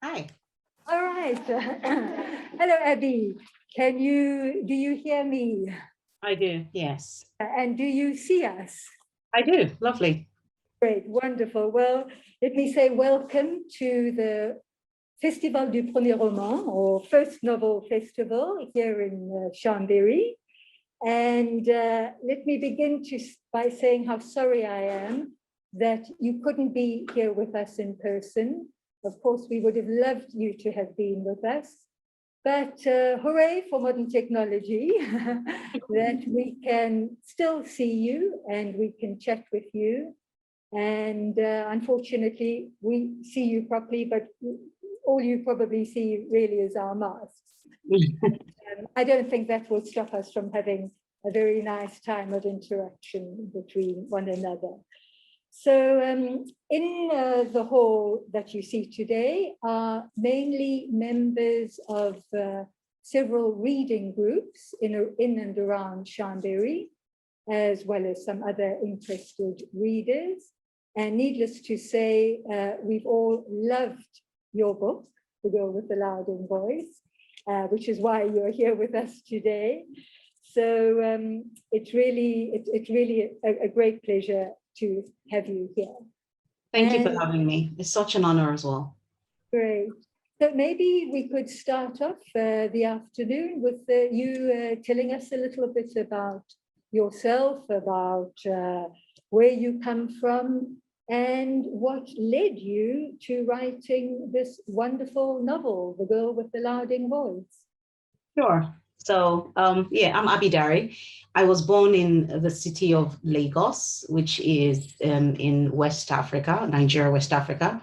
Hi. All right. Hello, Abi. Do you hear me? I do, yes. And do you see us? I do, lovely. Great, wonderful. Well, let me say welcome to the Festival du Premier Roman, or First Novel Festival here in Chambéry. And let me begin by saying how sorry I am that you couldn't be here with us in person. Of course, we would have loved you to have been with us. But hooray for modern technology, that we can still see you and we can chat with you. And unfortunately, we see you properly, but all you probably see really is our masks. I don't think that will stop us from having a very nice time of interaction between one another. So in the hall that you see today are mainly members of several reading groups in and around Chambéry, as well as some other interested readers. And needless to say, we've all loved your book, The Girl with the Loud Voice, which is why you're here with us today. So it's really a great pleasure to have you here. Thank you for having me. It's such an honor as well. Great. So maybe we could start off the afternoon with you telling us a little bit about yourself, about where you come from, and what led you to writing this wonderful novel, The Girl with the Loud Voice. Sure. So, yeah, I'm Abi Daré. I was born in the city of Lagos, which is in West Africa, Nigeria, West Africa.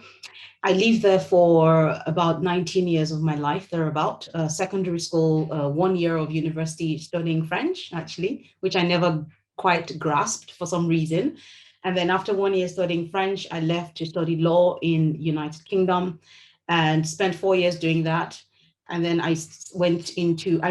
I lived there for about 19 years of my life, thereabout. Secondary school, 1 year of university studying French, actually, which I never quite grasped for some reason. And then after 1 year studying French, I left to study law in United Kingdom and spent 4 years doing that. And then I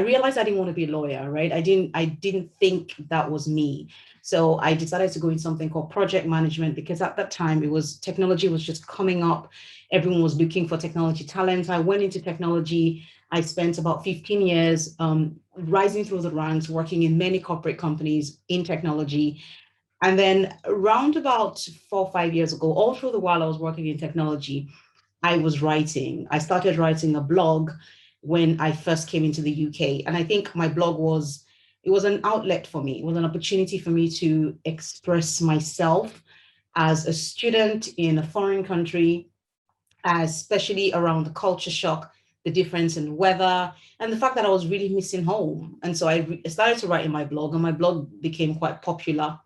realized I didn't want to be a lawyer, right? I didn't think that was me. So I decided to go in something called project management, because at that time technology was just coming up. Everyone was looking for technology talent. I went into technology. I spent about 15 years rising through the ranks, working in many corporate companies in technology. And then around about 4 or 5 years ago, all through the while I was working in technology, I was writing. I started writing a blog when I first came into the UK. And I think my blog was an outlet for me. It was an opportunity for me to express myself as a student in a foreign country, especially around the culture shock, the difference in weather, and the fact that I was really missing home. And so I started to write in my blog, and my blog became quite popular.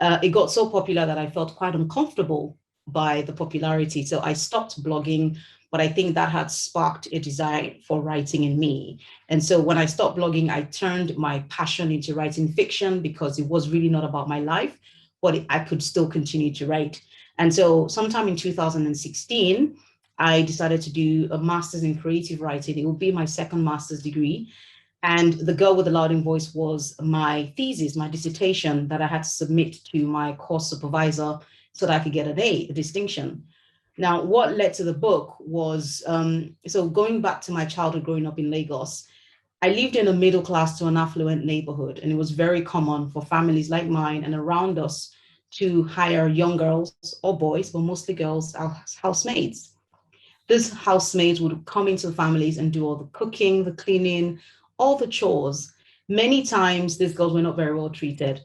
It got so popular that I felt quite uncomfortable by the popularity. So I stopped blogging, but I think that had sparked a desire for writing in me. And so when I stopped blogging, I turned my passion into writing fiction, because it was really not about my life, but I could still continue to write. And so sometime in 2016, I decided to do a master's in creative writing. It would be my second master's degree. And The Girl with the Loud Voice was my thesis, my dissertation that I had to submit to my course supervisor so that I could get a distinction. Now, what led to the book was, so going back to my childhood growing up in Lagos, I lived in a middle class to an affluent neighborhood, and it was very common for families like mine and around us to hire young girls or boys, but mostly girls, as housemaids. These housemaids would come into the families and do all the cooking, the cleaning, all the chores. Many times, these girls were not very well treated.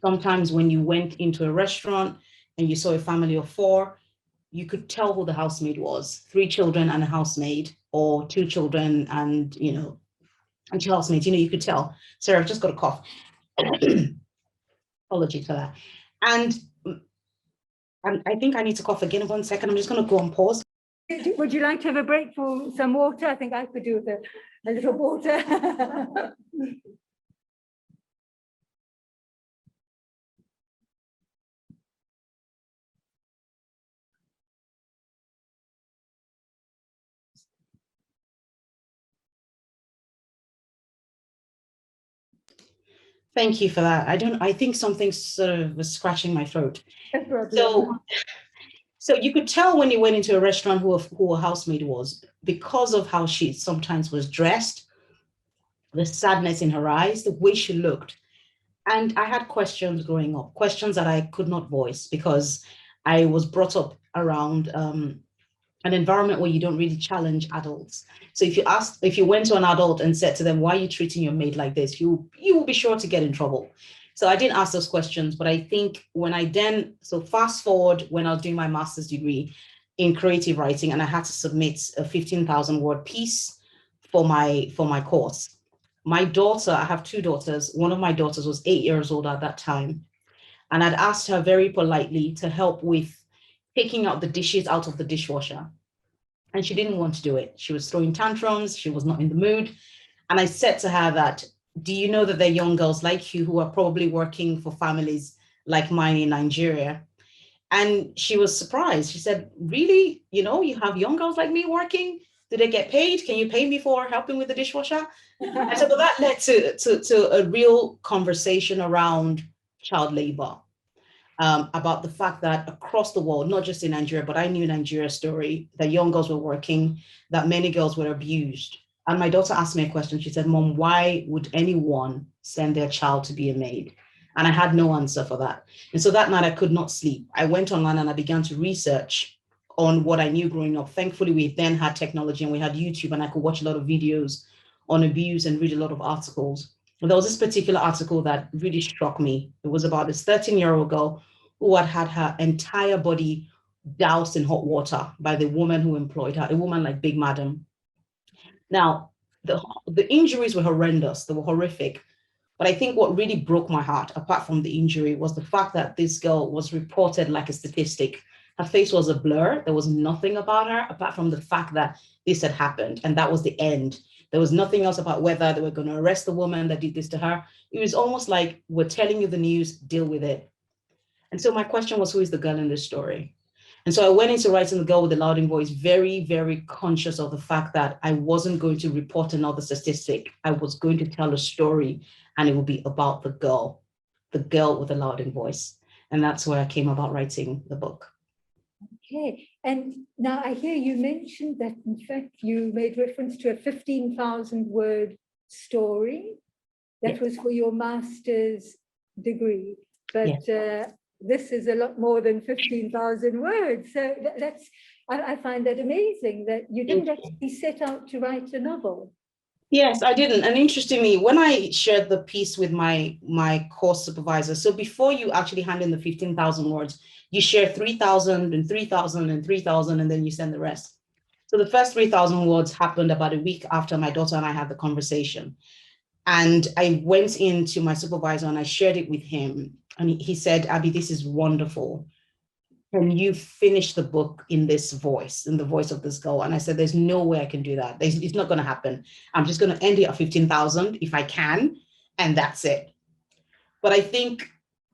Sometimes when you went into a restaurant and you saw a family of 4, you could tell who the housemaid was: 3 children and a housemaid, or 2 children and 2 housemaids. You could tell. Sarah, I've just got a cough. Apologies for that. And I think I need to cough again. 1 second. I'm just going to go on pause. Would you like to have a break for some water? I think I could do with a little water. Thank you for that. I think something sort of was scratching my throat. No problem. So you could tell when you went into a restaurant who a housemaid was, because of how she sometimes was dressed, the sadness in her eyes, the way she looked. And I had questions growing up, questions that I could not voice because I was brought up around an environment where you don't really challenge adults. So if you went to an adult and said to them, why are you treating your maid like this? You will be sure to get in trouble. So I didn't ask those questions, but I think so fast forward when I was doing my master's degree in creative writing, and I had to submit a 15,000 word piece for my course. My daughter, I have two daughters. One of my daughters was 8 years old at that time. And I'd asked her very politely to help with taking out the dishes out of the dishwasher. And she didn't want to do it. She was throwing tantrums. She was not in the mood. And I said to her that, do you know that there are young girls like you who are probably working for families like mine in Nigeria? And she was surprised. She said, really? You have young girls like me working? Do they get paid? Can you pay me for helping with the dishwasher? And so that led to a real conversation around child labor, about the fact that across the world, not just in Nigeria, but I knew Nigeria's story, that young girls were working, that many girls were abused. And my daughter asked me a question. She said, Mom, why would anyone send their child to be a maid? And I had no answer for that. And so that night I could not sleep. I went online and I began to research on what I knew growing up. Thankfully, we then had technology and we had YouTube, and I could watch a lot of videos on abuse and read a lot of articles. There was this particular article that really struck me. It was about this 13-year-old girl who had her entire body doused in hot water by the woman who employed her, a woman like Big Madam. Now, the injuries were horrendous. They were horrific. But I think what really broke my heart, apart from the injury, was the fact that this girl was reported like a statistic. Her face was a blur. There was nothing about her apart from the fact that this had happened. And that was the end. There was nothing else about whether they were going to arrest the woman that did this to her. It was almost like, we're telling you the news, deal with it. And so my question was, who is the girl in this story? And so I went into writing The Girl with the Louding Voice, very, very conscious of the fact that I wasn't going to report another statistic. I was going to tell a story, and it would be about the girl with the louding voice. And that's where I came about writing the book. Okay. And now I hear you mentioned that, in fact, you made reference to a 15,000 word story that Yes. was for your master's degree. But Yes. This is a lot more than 15,000 words. So I find that amazing that you didn't actually set out to write a novel. Yes, I didn't. And interestingly, when I shared the piece with my course supervisor, so before you actually hand in the 15,000 words, you share 3,000 and 3,000 and 3,000, and then you send the rest. So the first 3,000 words happened about a week after my daughter and I had the conversation. And I went into my supervisor and I shared it with him. And he said, Abby, this is wonderful. Can you finish the book in this voice, in the voice of this girl? And I said, there's no way I can do that. It's not going to happen. I'm just going to end it at 15,000 if I can. And that's it. But I think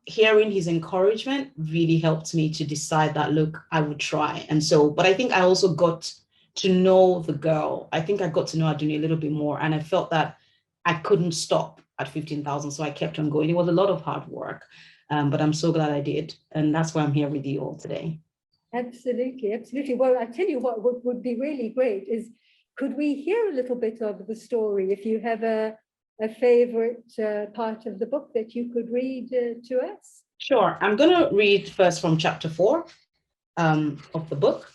hearing his encouragement really helped me to decide that, look, I would try. And so, but I think I also got to know the girl. I think I got to know Adunni a little bit more. And I felt that I couldn't stop at 15,000. So I kept on going. It was a lot of hard work. But I'm so glad I did. And that's why I'm here with you all today. Absolutely, absolutely. Well, I tell you what would be really great is, could we hear a little bit of the story? If you have a favorite part of the book that you could read to us? Sure. I'm going to read first from chapter 4 of the book.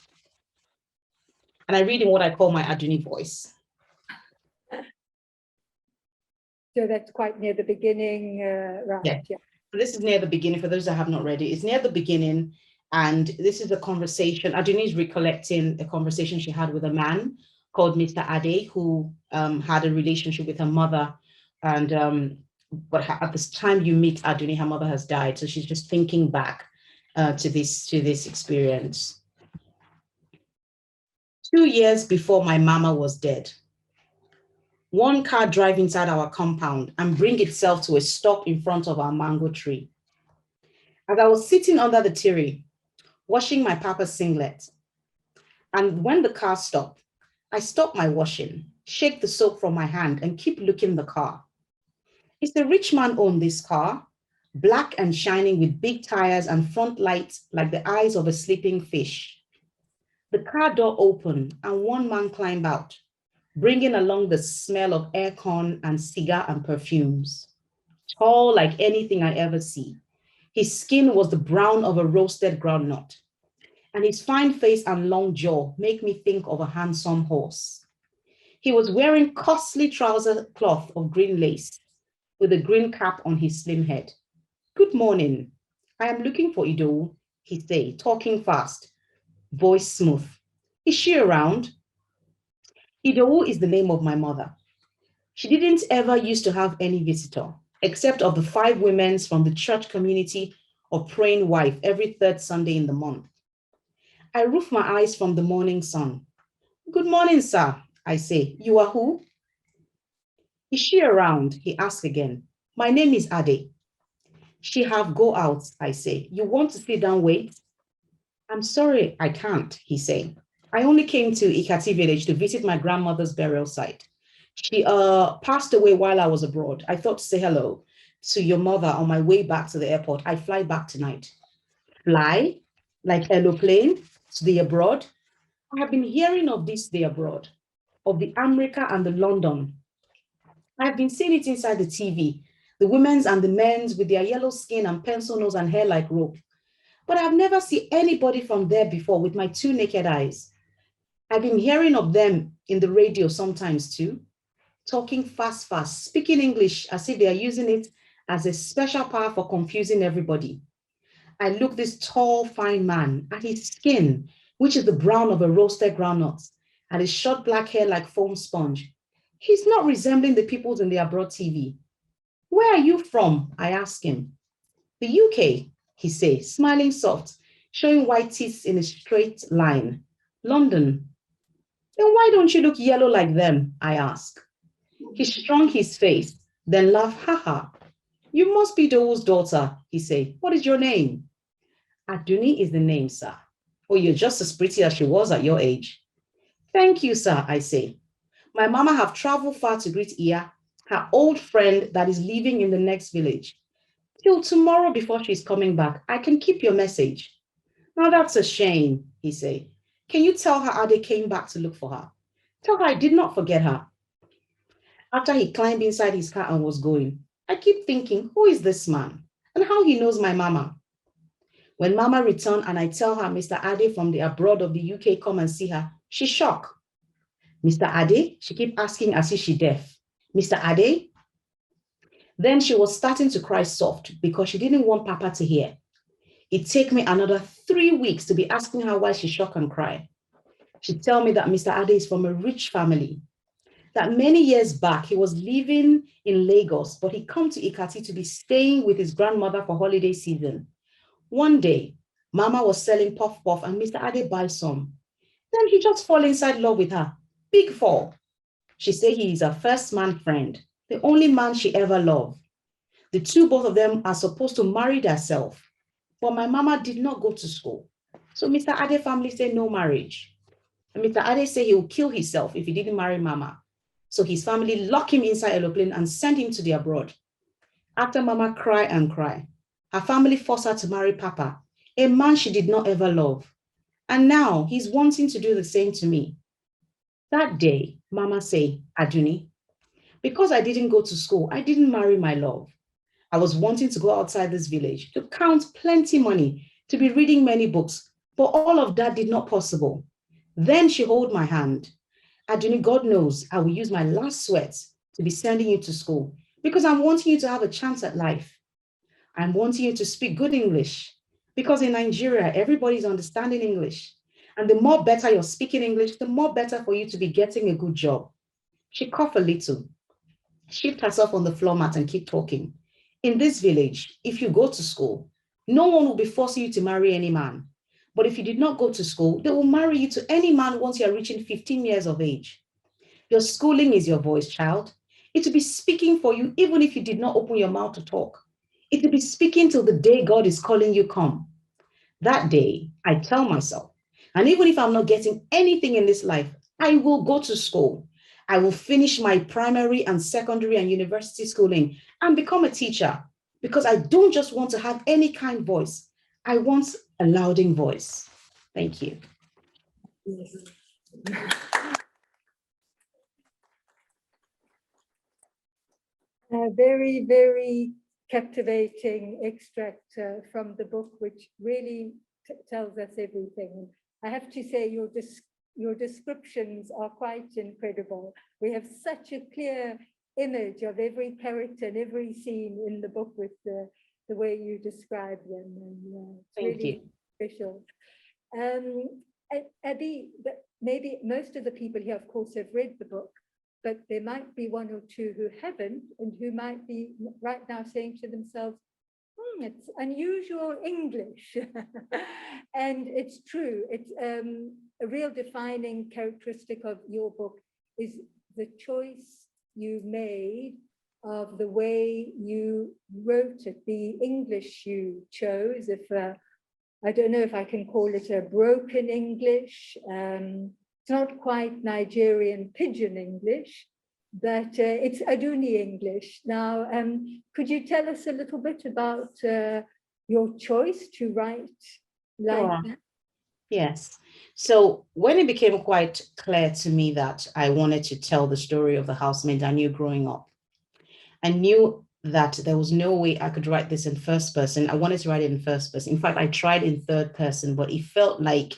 And I read in what I call my Adunni voice. So that's quite near the beginning, right? Yeah. So this is near the beginning. For those that have not read it, it's near the beginning. And this is a conversation. Adunni is recollecting a conversation she had with a man called Mr. Ade, who had a relationship with her mother. And but at this time you meet Adunni, her mother has died. So she's just thinking back to this experience. 2 years before my mama was dead, one car drive inside our compound and bring itself to a stop in front of our mango tree. As I was sitting under the tree, washing my papa's singlet, and when the car stopped, I stopped my washing, shake the soap from my hand, and keep looking the car. It's the rich man owned this car. black and shining with big tires and front lights like the eyes of a sleeping fish. The car door opened and one man climbed out, bringing along the smell of aircon and cigar and perfumes. Tall like anything I ever see. His skin was the brown of a roasted groundnut, and his fine face and long jaw make me think of a handsome horse. He was wearing costly trouser cloth of green lace with a green cap on his slim head. Good morning. I am looking for Ido, he said, talking fast, voice smooth. Is she around? Ido is the name of my mother. She didn't ever used to have any visitor, except of the 5 women from the church community of Praying Wife every 3rd Sunday in the month. I roof my eyes from the morning sun. Good morning, sir, I say. You are who? Is she around? He asked again. My name is Ade. She have go out, I say. You want to sit down, wait? I'm sorry, I can't, he say. I only came to Ikati village to visit my grandmother's burial site. She passed away while I was abroad. I thought to say hello to your mother on my way back to the airport. I fly back tonight. Fly? Like aeroplane to the abroad? I have been hearing of this day abroad, of the America and the London. I have been seeing it inside the TV, the women's and the men's with their yellow skin and pencil nose and hair like rope. But I've never seen anybody from there before with my 2 naked eyes. I've been hearing of them in the radio sometimes too, talking fast, speaking English as if they are using it as a special power for confusing everybody. I look this tall, fine man at his skin, which is the brown of a roasted groundnut, and his short black hair like foam sponge. He's not resembling the people in the abroad TV. Where are you from? I ask him. The UK, he says, smiling soft, showing white teeth in a straight line. London. Then why don't you look yellow like them? I ask. He strung his face, then laughed, haha. You must be Dowo's daughter, he said. What is your name? Adunni is the name, sir. Oh, you're just as pretty as she was at your age. Thank you, sir, I say. My mama have traveled far to greet Iya, her old friend that is living in the next village. Till tomorrow before she's coming back, I can keep your message. Now that's a shame, he said. Can you tell her Ade came back to look for her? Tell her I did not forget her. After he climbed inside his car and was going, I keep thinking, who is this man? And how he knows my mama? When mama returned and I tell her Mr. Ade from the abroad of the UK come and see her, she's shocked. Mr. Ade? She keep asking as if she deaf. Mr. Ade? Then she was starting to cry soft because she didn't want Papa to hear. It take me another 3 weeks to be asking her why she shock and cry. She tell me that Mr. Ade is from a rich family, that many years back he was living in Lagos, but he come to Ikati to be staying with his grandmother for holiday season. One day, Mama was selling puff puff and Mr. Ade buys some. Then he just fall inside love with her. Big fall. She say he is her first man friend, the only man she ever loved. The two, both of them are supposed to marry themselves. But my mama did not go to school. So Mr. Ade family say no marriage. And Mr. Ade say he will kill himself if he didn't marry Mama. So his family lock him inside a aeroplane and send him to the abroad. After Mama cry and cry, her family forced her to marry Papa, a man she did not ever love. And now he's wanting to do the same to me. That day, Mama say, Adunni, because I didn't go to school, I didn't marry my love. I was wanting to go outside this village, to count plenty money, to be reading many books, but all of that did not possible. Then she hold my hand. Adunni, God knows I will use my last sweat to be sending you to school because I'm wanting you to have a chance at life. I'm wanting you to speak good English because in Nigeria, everybody's understanding English. And the more better you're speaking English, the more better for you to be getting a good job. She coughed a little, shift herself on the floor mat and keep talking. In this village, if you go to school, no one will be forcing you to marry any man. But if you did not go to school, they will marry you to any man once you're reaching 15 years of age. Your schooling is your voice, child. It will be speaking for you even if you did not open your mouth to talk. It will be speaking till the day God is calling you come. That day, I tell myself, and even if I'm not getting anything in this life, I will go to school. I will finish my primary and secondary and university schooling and become a teacher. because I don't just want to have any kind voice. I want a lauding voice. Thank you. Yes. Very, very captivating extract from the book, which really tells us everything. I have to say your descriptions are quite incredible. We have such a clear image of every character and every scene in the book with the way you describe them. And it's Thank really you. special. Abi, maybe most of the people here, of course, have read the book, but there might be one or two who haven't and who might be right now saying to themselves, it's unusual English. And it's true. It's a real defining characteristic of your book is the choice you made of the way you wrote it, the English you chose. If I don't know if I can call it a broken English. It's not quite Nigerian pidgin English, but it's Adunni English. Now, could you tell us a little bit about your choice to write like that? Yes. So when it became quite clear to me that I wanted to tell the story of the housemaid I knew growing up, I knew that there was no way I could write this in first person. I wanted to write it in first person. In fact, I tried in third person, but it felt like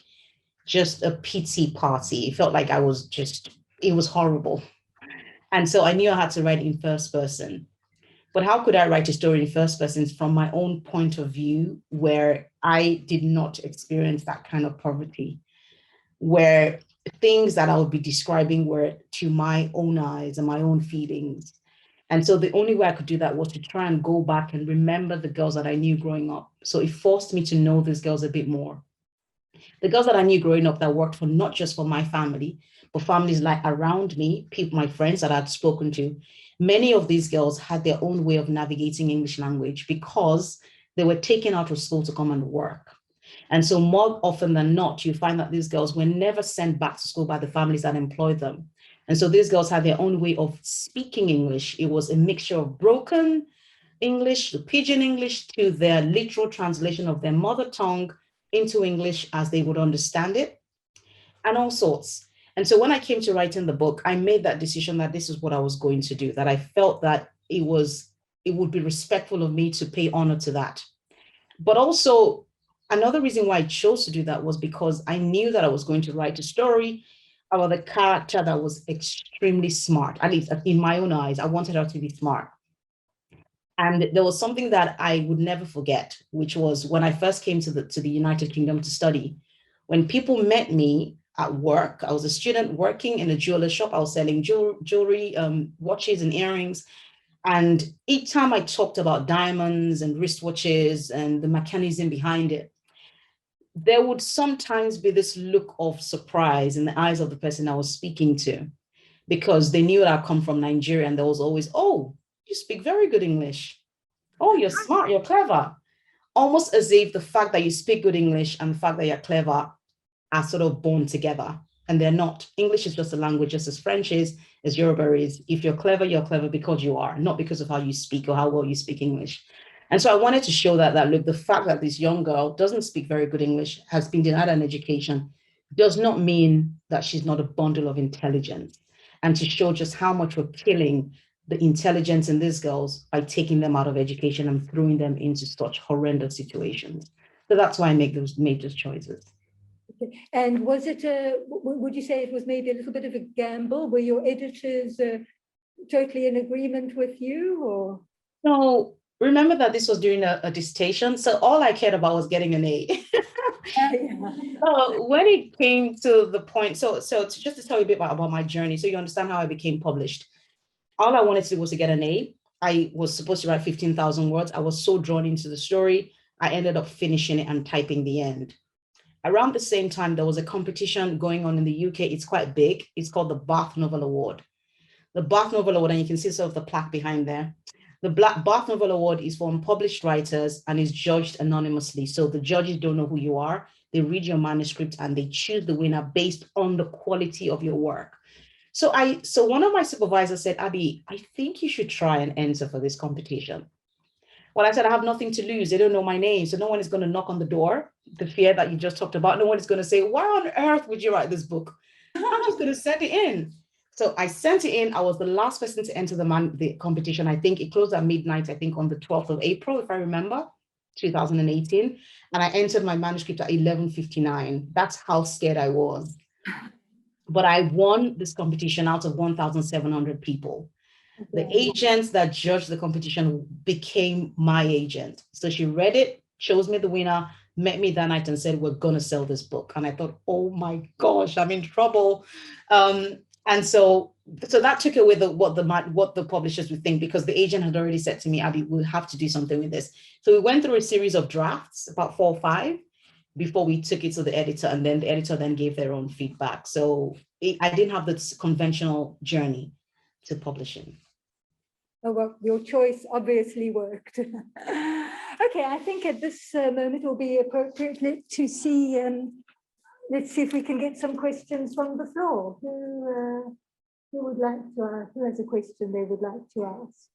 just a pity party. It felt like it was horrible. And so I knew I had to write in first person. But how could I write a story in first person from my own point of view, where I did not experience that kind of poverty, where things that I would be describing were to my own eyes and my own feelings. And so the only way I could do that was to try and go back and remember the girls that I knew growing up. So it forced me to know these girls a bit more. The girls that I knew growing up that worked for not just for my family, but families like around me, people, my friends that I'd spoken to, many of these girls had their own way of navigating English language because they were taken out of school to come and work. And so more often than not, you find that these girls were never sent back to school by the families that employed them. And so these girls had their own way of speaking English. It was a mixture of broken English, the pidgin English, to their literal translation of their mother tongue into English as they would understand it, and all sorts. And so when I came to writing the book, I made that decision that this is what I was going to do, that I felt that it would be respectful of me to pay honor to that. But also, another reason why I chose to do that was because I knew that I was going to write a story about a character that was extremely smart, at least in my own eyes. I wanted her to be smart. And there was something that I would never forget, which was when I first came to the United Kingdom to study. When people met me at work, I was a student working in a jeweler shop. I was selling jewelry, watches and earrings. And each time I talked about diamonds and wristwatches and the mechanism behind it, there would sometimes be this look of surprise in the eyes of the person I was speaking to, because they knew that I come from Nigeria, and there was always, oh, you speak very good English. Oh, you're smart, you're clever. Almost as if the fact that you speak good English and the fact that you're clever are sort of born together. And they're not. English is just a language, just as French is, as Yoruba is. If you're clever because you are, not because of how you speak or how well you speak English. And so I wanted to show that look, the fact that this young girl doesn't speak very good English, has been denied an education, does not mean that she's not a bundle of intelligence. And to show just how much we're killing the intelligence in these girls by taking them out of education and throwing them into such horrendous situations. So that's why I made those choices. And was it would you say it was maybe a little bit of a gamble? Were your editors totally in agreement with you, or? No, remember that this was during a dissertation, so all I cared about was getting an A. So when it came to the point, so just to tell you a bit about my journey, so you understand how I became published. All I wanted to do was to get an A. I was supposed to write 15,000 words. I was so drawn into the story. I ended up finishing it and typing the end. Around the same time, there was a competition going on in the UK. It's quite big. It's called the Bath Novel Award. The Bath Novel Award, and you can see sort of the plaque behind there. The Bath Novel Award is for unpublished writers and is judged anonymously. So the judges don't know who you are. They read your manuscript and they choose the winner based on the quality of your work. So one of my supervisors said, Abi, I think you should try and enter for this competition. But I said, I have nothing to lose. They don't know my name. So no one is going to knock on the door. The fear that you just talked about. No one is going to say, why on earth would you write this book? I'm just going to send it in. So I sent it in. I was the last person to enter the competition. I think it closed at midnight, I think on the 12th of April, if I remember, 2018. And I entered my manuscript at 11:59. That's how scared I was. But I won this competition out of 1,700 people. The agents that judged the competition became my agent. So she read it, chose me the winner, met me that night and said, we're going to sell this book. And I thought, oh my gosh, I'm in trouble. And so that took away what the publishers would think, because the agent had already said to me, Abby, we'll have to do something with this. So we went through a series of drafts, about 4 or 5, before we took it to the editor, and then the editor then gave their own feedback. So I didn't have this conventional journey to publishing. Oh, well, your choice obviously worked. Okay, I think at this moment it will be appropriate to see, let's see if we can get some questions from the floor. Who would like to, who has a question they would like to ask?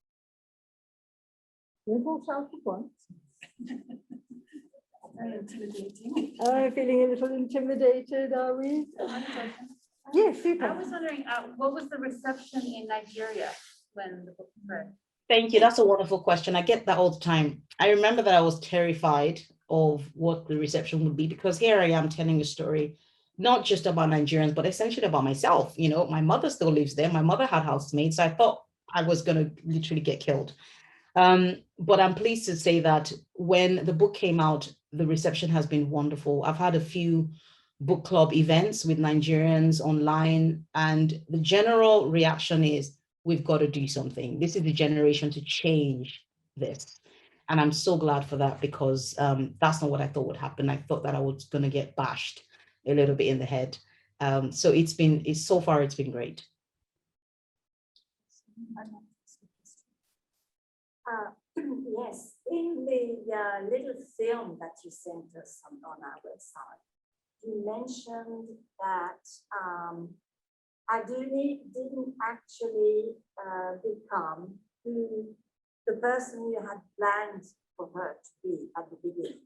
Don't all shout at once. Intimidating. Oh, feeling a little intimidated, are we? Yes, super. I was wondering, what was the reception in Nigeria when the book was read? Thank you. That's a wonderful question. I get that all the time. I remember that I was terrified of what the reception would be, because here I am telling a story, not just about Nigerians, but essentially about myself. You know, my mother still lives there. My mother had housemates. I thought I was going to literally get killed. But I'm pleased to say that when the book came out, the reception has been wonderful. I've had a few book club events with Nigerians online, and the general reaction is, we've got to do something. This is the generation to change this. And I'm so glad for that, because that's not what I thought would happen. I thought that I was going to get bashed a little bit in the head. So so far it's been great. Yes, in the little film that you sent us on our website, you mentioned that Adunni didn't actually become who the person you had planned for her to be at the beginning.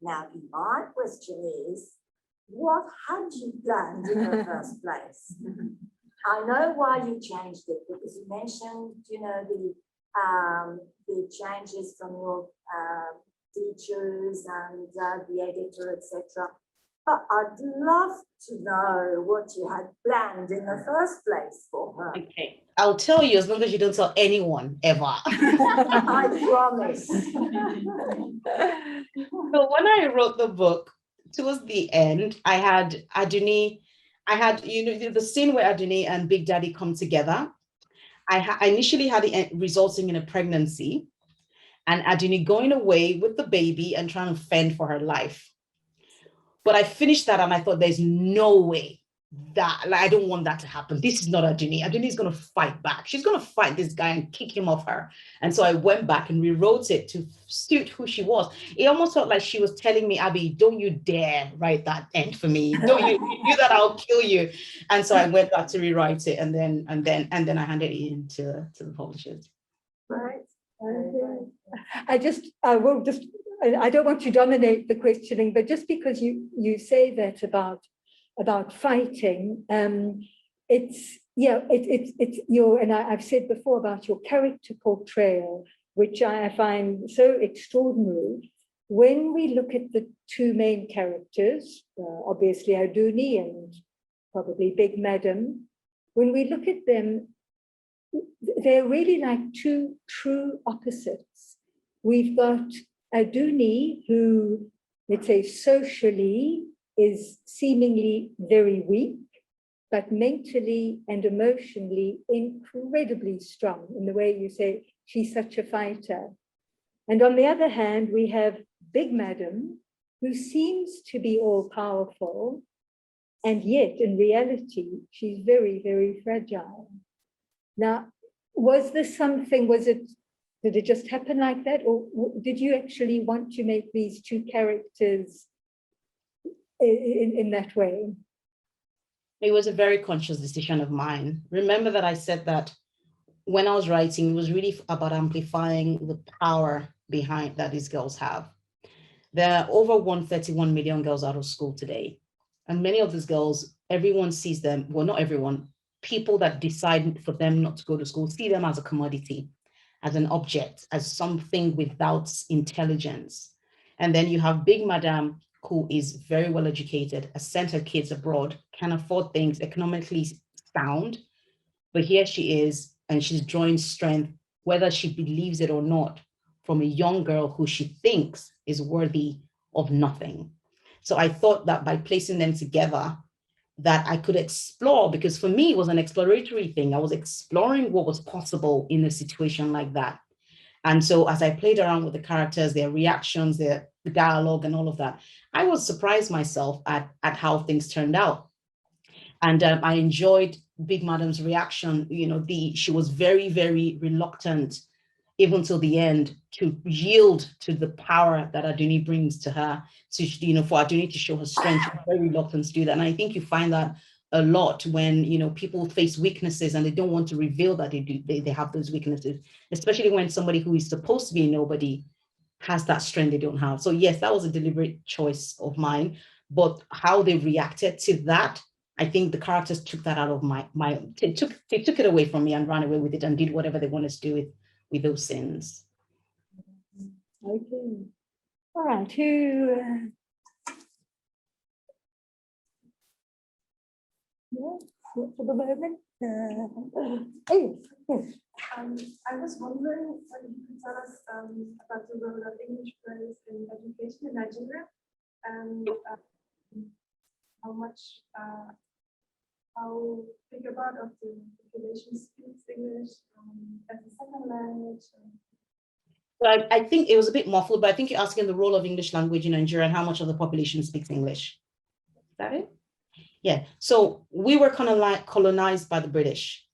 Now, my question is, what had you planned in the first place? I know why you changed it, because you mentioned, you know, the changes from your teachers and the editor, etc. But I'd love to know what you had planned in the first place for her. Okay, I'll tell you as long as you don't tell anyone ever. I promise. So when I wrote the book, towards the end, I had Adunni. I had, you know, the scene where Adunni and Big Daddy come together. I initially had it resulting in a pregnancy, and Adunni going away with the baby and trying to fend for her life. But I finished that and I thought, there's no way that, like, I don't want that to happen. This is not Adunni. Adunni is going to fight back. She's going to fight this guy and kick him off her. And so I went back and rewrote it to suit who she was. It almost felt like she was telling me, Abby, don't you dare write that end for me. Don't you do that, I'll kill you. And so I went back to rewrite it, and then I handed it in to the publishers. Right. I don't want to dominate the questioning, but just because you say that about fighting, it's your, and I've said before about your character portrayal, which I find so extraordinary. When we look at the two main characters, obviously Adunni and probably Big Madam, when we look at them, they're really like two true opposites. We've got Adunni, who, let's say, socially is seemingly very weak, but mentally and emotionally incredibly strong, in the way you say she's such a fighter. And on the other hand, we have Big Madam, who seems to be all powerful, and yet in reality, she's very, very fragile. Now, was this something, did it just happen like that? Or did you actually want to make these two characters in that way? It was a very conscious decision of mine. Remember that I said that when I was writing, it was really about amplifying the power behind that these girls have. There are over 131 million girls out of school today. And many of these girls, everyone sees them, well, not everyone, people that decide for them not to go to school see them as a commodity, as an object, as something without intelligence. And then you have Big Madam, who is very well educated, has sent her kids abroad, can afford things, economically sound, but here she is, and she's drawing strength, whether she believes it or not, from a young girl who she thinks is worthy of nothing. So I thought that by placing them together, that I could explore, because for me, it was an exploratory thing. I was exploring what was possible in a situation like that. And so as I played around with the characters, their reactions, their dialogue and all of that, I was surprised myself at how things turned out. And I enjoyed Big Madam's reaction. You know, she was very, very reluctant, even till the end, to yield to the power that Adunni brings to her. So, you know, for Adunni to show her strength, she's very reluctant to do that. And I think you find that a lot when, you know, people face weaknesses and they don't want to reveal that they have those weaknesses, especially when somebody who is supposed to be a nobody has that strength they don't have. So yes, that was a deliberate choice of mine, but how they reacted to that, I think the characters took that out of they took it away from me and ran away with it and did whatever they wanted to do with those sins. Okay. All right. Who? Yeah, for the moment. Oh, yes. I was wondering if you could tell us about the role of English players in education in Nigeria, and how much, how big a part of the population speaks English as a second language. So I think it was a bit muffled, but I think you're asking the role of English language in Nigeria and how much of the population speaks English. Is that it? Yeah. So we were colonized by the British.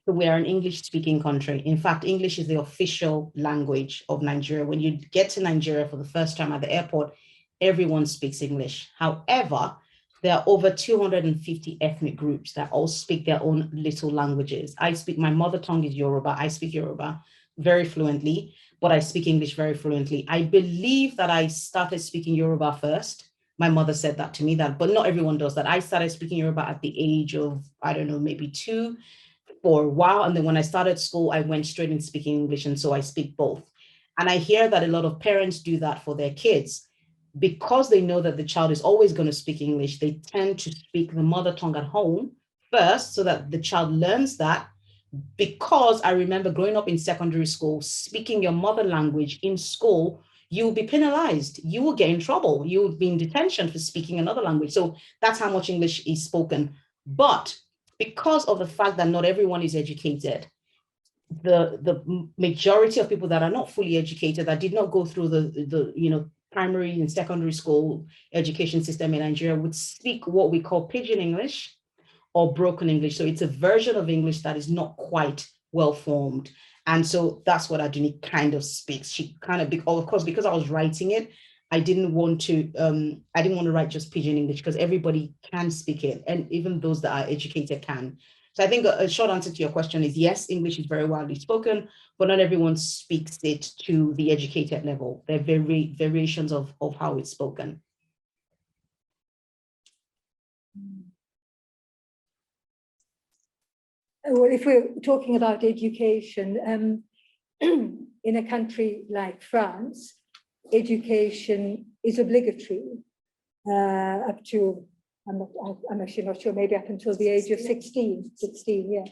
So we are an English-speaking country. In fact, English is the official language of Nigeria. When you get to Nigeria for the first time at the airport, everyone speaks English. However, there are over 250 ethnic groups that all speak their own little languages. My mother tongue is Yoruba. I speak Yoruba very fluently, but I speak English very fluently. I believe that I started speaking Yoruba first. My mother said that to me, but not everyone does that. I started speaking Yoruba at the age of, I don't know, maybe 2 for a while. And then when I started school, I went straight into speaking English. And so I speak both. And I hear that a lot of parents do that for their kids. Because they know that the child is always going to speak English, they tend to speak the mother tongue at home first so that the child learns that. Because I remember growing up in secondary school, speaking your mother language in school, you will be penalized. You will get in trouble. You will be in detention for speaking another language. So that's how much English is spoken. But because of the fact that not everyone is educated, the majority of people that are not fully educated, that did not go through the primary and secondary school education system in Nigeria, would speak what we call pidgin English or broken English. So it's a version of English that is not quite well formed. And so that's what Adunni kind of speaks. She kind of course, because I was writing it, I didn't want to write just pidgin English, because everybody can speak it. And even those that are educated can. So I think a short answer to your question is yes, English is very widely spoken, but not everyone speaks it to the educated level. There are variations of how it's spoken. Well, if we're talking about education, in a country like France, education is obligatory up to, I'm actually not sure, maybe up until the age of 16, yeah.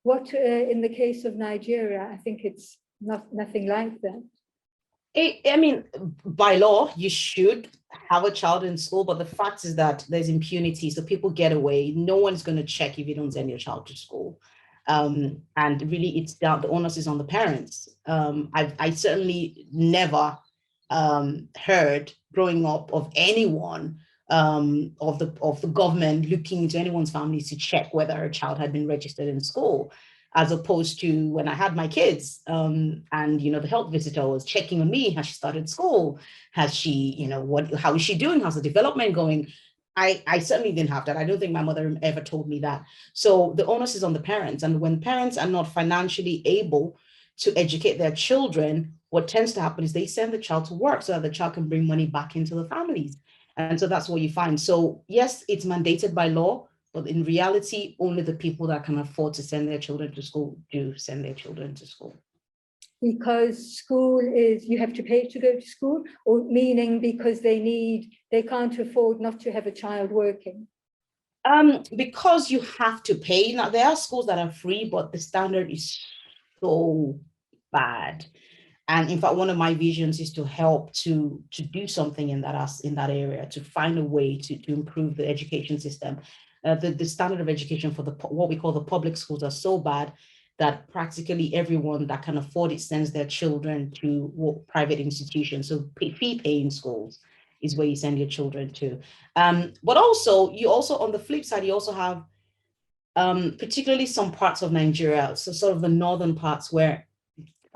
What, in the case of Nigeria, I think it's nothing like that. I mean, by law, you should have a child in school, but the fact is that there's impunity, so people get away. No one's going to check if you don't send your child to school. And really, it's down, the onus is on the parents. I certainly never heard growing up of anyone of the government looking into anyone's family to check whether a child had been registered in school, as opposed to when I had my kids, and the health visitor was checking on me. Has she started school? Has she, how is she doing? How's the development going? I certainly didn't have that. I don't think my mother ever told me that. So the onus is on the parents. And when parents are not financially able to educate their children, what tends to happen is they send the child to work so that the child can bring money back into the families. And so that's what you find. So yes, it's mandated by law, but in reality, only the people that can afford to send their children to school do send their children to school. Because school is, you have to pay to go to school, or meaning because they can't afford not to have a child working? Because you have to pay. Now, there are schools that are free, but the standard is so bad. And in fact, one of my visions is to help to do something in that area, to find a way to improve the education system. The standard of education for what we call the public schools are so bad that practically everyone that can afford it sends their children to private institutions. So fee-paying schools is where you send your children to. But also, on the flip side, you also have particularly some parts of Nigeria, so sort of the northern parts where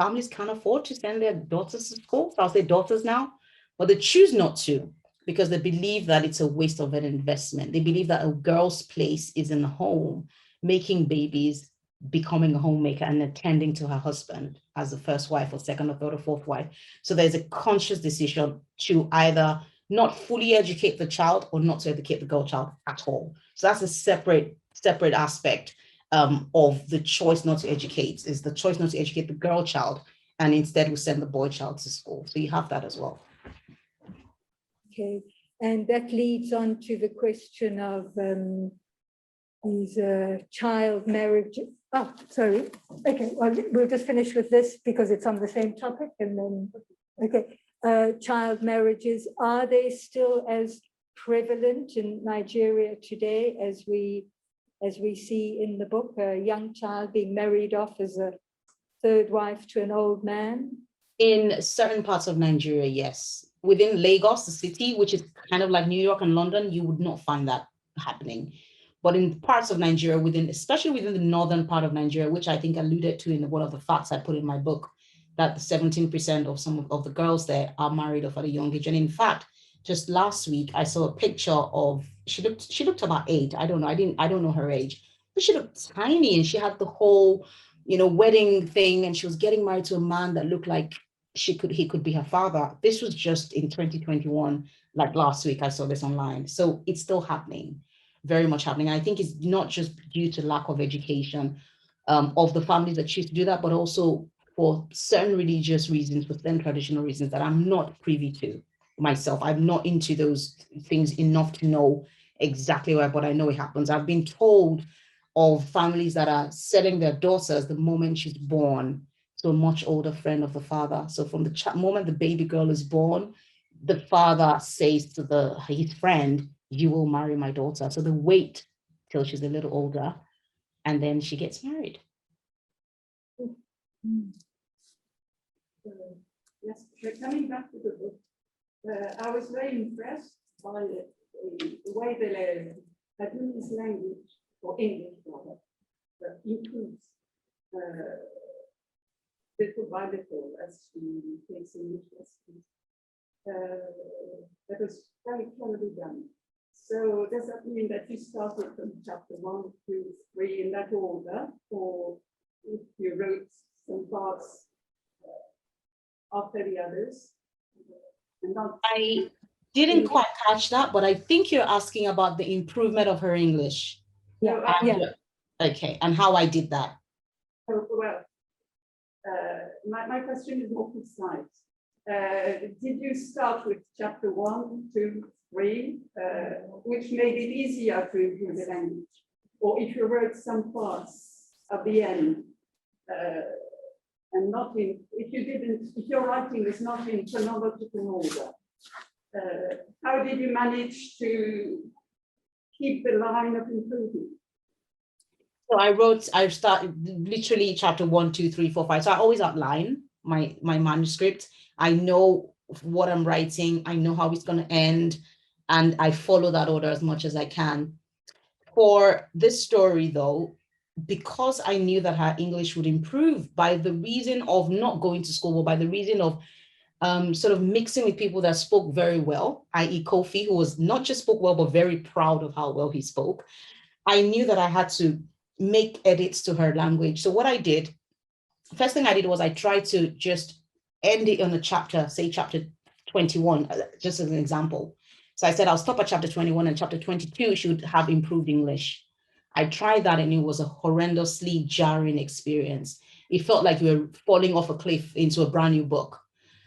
families can't afford to send their daughters to school. So I'll say daughters now, but they choose not to because they believe that it's a waste of an investment. They believe that a girl's place is in the home, making babies, becoming a homemaker, and attending to her husband as the first wife or second or third or fourth wife. So there's a conscious decision to either not fully educate the child or not to educate the girl child at all. So that's a separate aspect of the choice not to educate, is the choice not to educate the girl child, and instead we send the boy child to school. So you have that as well. Okay, and that leads on to the question of these child marriage. Oh, sorry. Okay, well, we'll just finish with this because it's on the same topic, and then, okay. Child marriages, are they still as prevalent in Nigeria today as we see in the book, a young child being married off as a third wife to an old man? In certain parts of Nigeria, yes. Within Lagos, the city, which is kind of like New York and London, you would not find that happening. But in parts of Nigeria, especially within the northern part of Nigeria, which I think alluded to in one of the facts I put in my book, that 17% of some of the girls there are married off at a young age. And in fact, just last week, I saw a picture of, she looked about 8. I don't know her age, but she looked tiny, and she had the whole, wedding thing, and she was getting married to a man that looked like he could be her father. This was just in 2021, like last week, I saw this online. So it's still happening, very much happening. I think it's not just due to lack of education of the families that choose to do that, but also for certain religious reasons, for certain traditional reasons that I'm not privy to myself. I'm not into those things enough to know exactly why, but I know it happens. I've been told of families that are selling their daughters the moment she's born to a much older friend of the father. So from the moment the baby girl is born, the father says to his friend, "You will marry my daughter." So they wait till she's a little older, and then she gets married. Yes, coming back to the book, I was very impressed by the way the Adunni's language, or English rather, includes little by little as she takes English lessons. That was very cleverly done. So does that mean that you started from chapter 1, 2, 3 in that order, or if you wrote some parts after the others? I didn't quite catch that, but I think you're asking about the improvement of her English. Yeah. Okay, and how I did that. Oh, well, my question is more precise. Did you start with chapter 1, 2, 3, which made it easier to improve the language? Or if you wrote some parts at the end, and not in, if your writing is not in chronological order, how did you manage to keep the line of improvement? So I started literally chapter 1, 2, 3, 4, 5. So I always outline my manuscript. I know what I'm writing. I know how it's going to end, and I follow that order as much as I can. For this story, though, because I knew that her English would improve by the reason of not going to school, or by the reason of sort of mixing with people that spoke very well, i.e. Kofi, who was not just spoke well, but very proud of how well he spoke, I knew that I had to make edits to her language. So what I did first thing I did was I tried to just end it on a chapter, say chapter 21, just as an example. So I said, I'll stop at chapter 21 and chapter 22 should have improved English. I tried that and it was a horrendously jarring experience. It felt like you were falling off a cliff into a brand new book.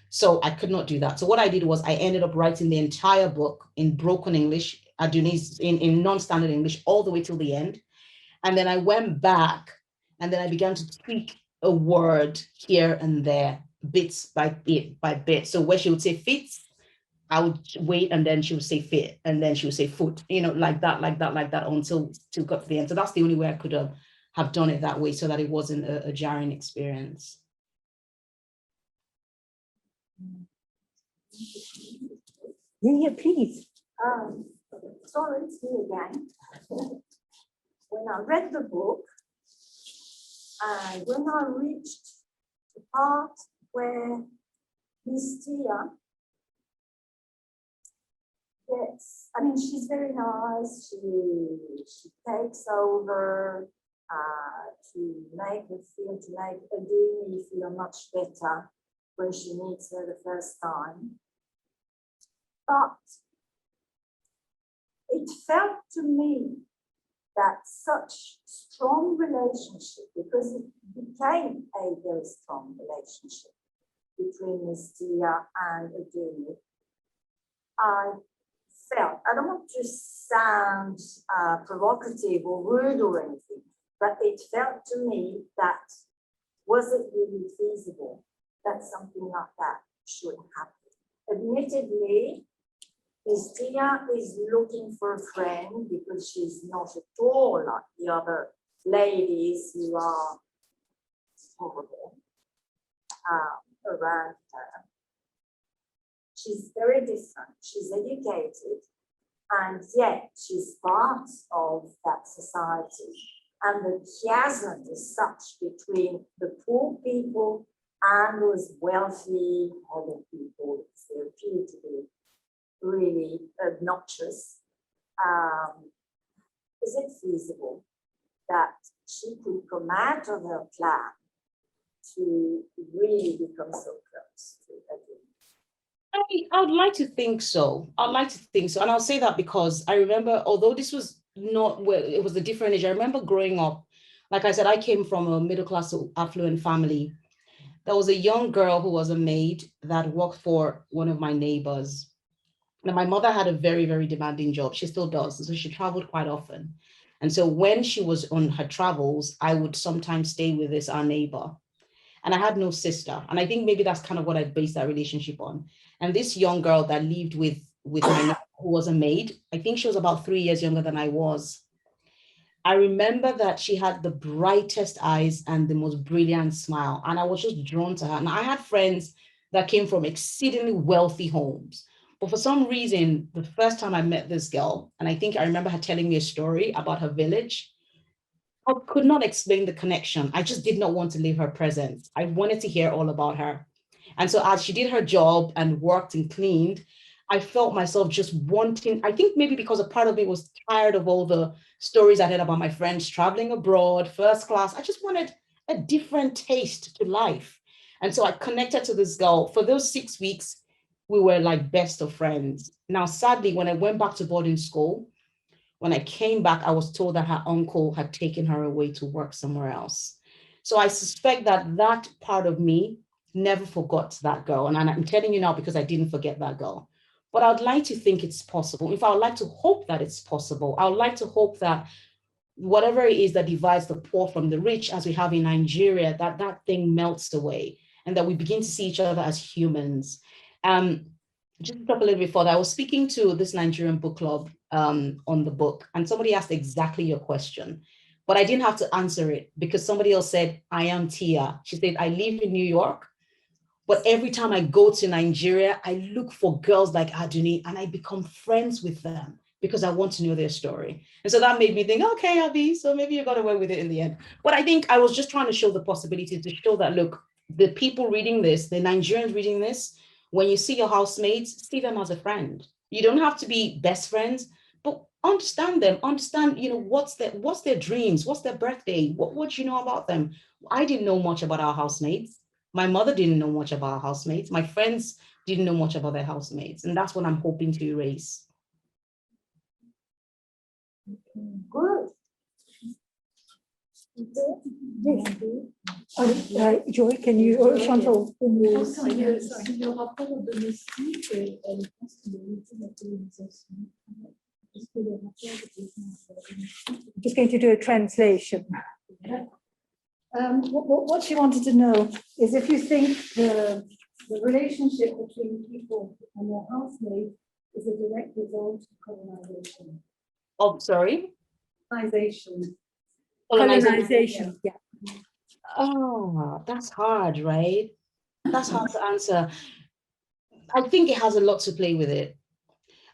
So I could not do that. So what I did was I ended up writing the entire book in broken English, Adunni's in non-standard English, all the way till the end. And then I went back and then I began to tweak a word here and there, bits by bit. So where she would say fits, I would wait and then she would say fit and then she would say foot, like that until got to the end. So that's the only way I could have done it that way so that it wasn't a jarring experience. Yeah, please. Sorry, it's me again. When I read the book, and when I reached the part where Miss Tia gets, I mean, she's very nice. She takes over to make Adunni feel much better when she meets her the first time. But it felt to me that such strong relationship, because it became a very strong relationship between Miss Tia and Adunni, I felt, I don't want to sound provocative or rude or anything, but it felt to me that, was it really feasible that something like that should happen? Admittedly, Miss Tia is looking for a friend because she's not at all like the other ladies who are horrible around her. She's very different. She's educated, and yet she's part of that society. And the chasm is such between the poor people and those wealthy other people. They appear to be really obnoxious. Is it feasible that she could come out of her plan to really become so close to Adunni? I would like to think so. I'd like to think so. And I'll say that because I remember, although this was not where it was a different age, I remember growing up, like I said, I came from a middle-class affluent family. There was a young girl who was a maid that worked for one of my neighbors. Now, my mother had a very, very demanding job. She still does. So she traveled quite often. And so when she was on her travels, I would sometimes stay with our neighbor. And I had no sister. And I think maybe that's kind of what I based that relationship on. And this young girl that lived with my neighbor, who was a maid, I think she was about 3 years younger than I was. I remember that she had the brightest eyes and the most brilliant smile. And I was just drawn to her. And I had friends that came from exceedingly wealthy homes. But for some reason, the first time I met this girl, and I think I remember her telling me a story about her village, I could not explain the connection. I just did not want to leave her presence. I wanted to hear all about her. And so as she did her job and worked and cleaned, I felt myself just wanting, I think maybe because a part of me was tired of all the stories I heard about my friends traveling abroad, first class. I just wanted a different taste to life. And so I connected to this girl. For those 6 weeks, we were like best of friends. Now, sadly, when I went back to boarding school, when I came back, I was told that her uncle had taken her away to work somewhere else. So I suspect that that part of me never forgot that girl. And I'm telling you now because I didn't forget that girl. But I'd like to think it's possible. If I would like to hope that it's possible, I would like to hope that whatever it is that divides the poor from the rich, as we have in Nigeria, that thing melts away and that we begin to see each other as humans. Just to talk a little bit further, I was speaking to this Nigerian book club on the book, and somebody asked exactly your question, but I didn't have to answer it because somebody else said, I am Tia. She said, I live in New York, but every time I go to Nigeria, I look for girls like Adunni and I become friends with them because I want to know their story. And so that made me think, okay, Abi, so maybe you got away with it in the end. But I think I was just trying to show the possibility to show that, look, the people reading this, the Nigerians reading this, when you see your housemates, see them as a friend. You don't have to be best friends, but understand them, understand, what's their dreams, what's their birthday, what do you know about them? I didn't know much about our housemates. My mother didn't know much about our housemates. My friends didn't know much about their housemates. And that's what I'm hoping to erase. Good. Joy, can you, or Chantal? Oh, sorry, sur le rapport au domestique, elle pense qu'il est de la colonisation. Est-ce que le rapport avec les domestiques. Just going to do a translation. What she wanted to know is if you think the relationship between people and their housemates is a direct result of colonization. Oh, sorry? Colonization. Colonization, yeah. Oh, that's hard, right? That's hard to answer. I think it has a lot to play with it.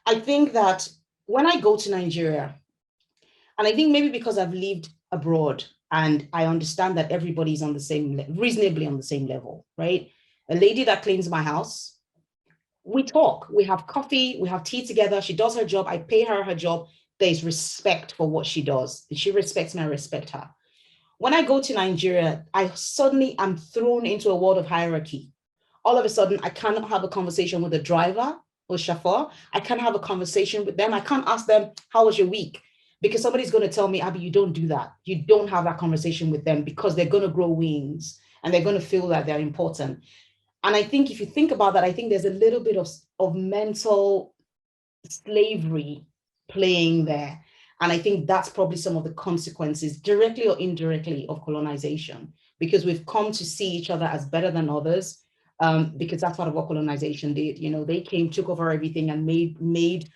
I think that when I go to Nigeria, and I think maybe because I've lived abroad and I understand that everybody's on the same, reasonably on the same level, right? A lady that cleans my house, we talk, we have coffee, we have tea together. She does her job. I pay her her job. There's respect for what she does. She respects me, I respect her. When I go to Nigeria, I suddenly am thrown into a world of hierarchy. All of a sudden, I cannot have a conversation with the driver or chauffeur. I can't have a conversation with them. I can't ask them, how was your week? Because somebody's going to tell me, Abi, you don't do that. You don't have that conversation with them because they're going to grow wings and they're going to feel that they're important. And I think if you think about that, I think there's a little bit of mental slavery playing there. And I think that's probably some of the consequences, directly or indirectly, of colonization, because we've come to see each other as better than others, because that's part of what colonization did. You know, they came, took over everything and made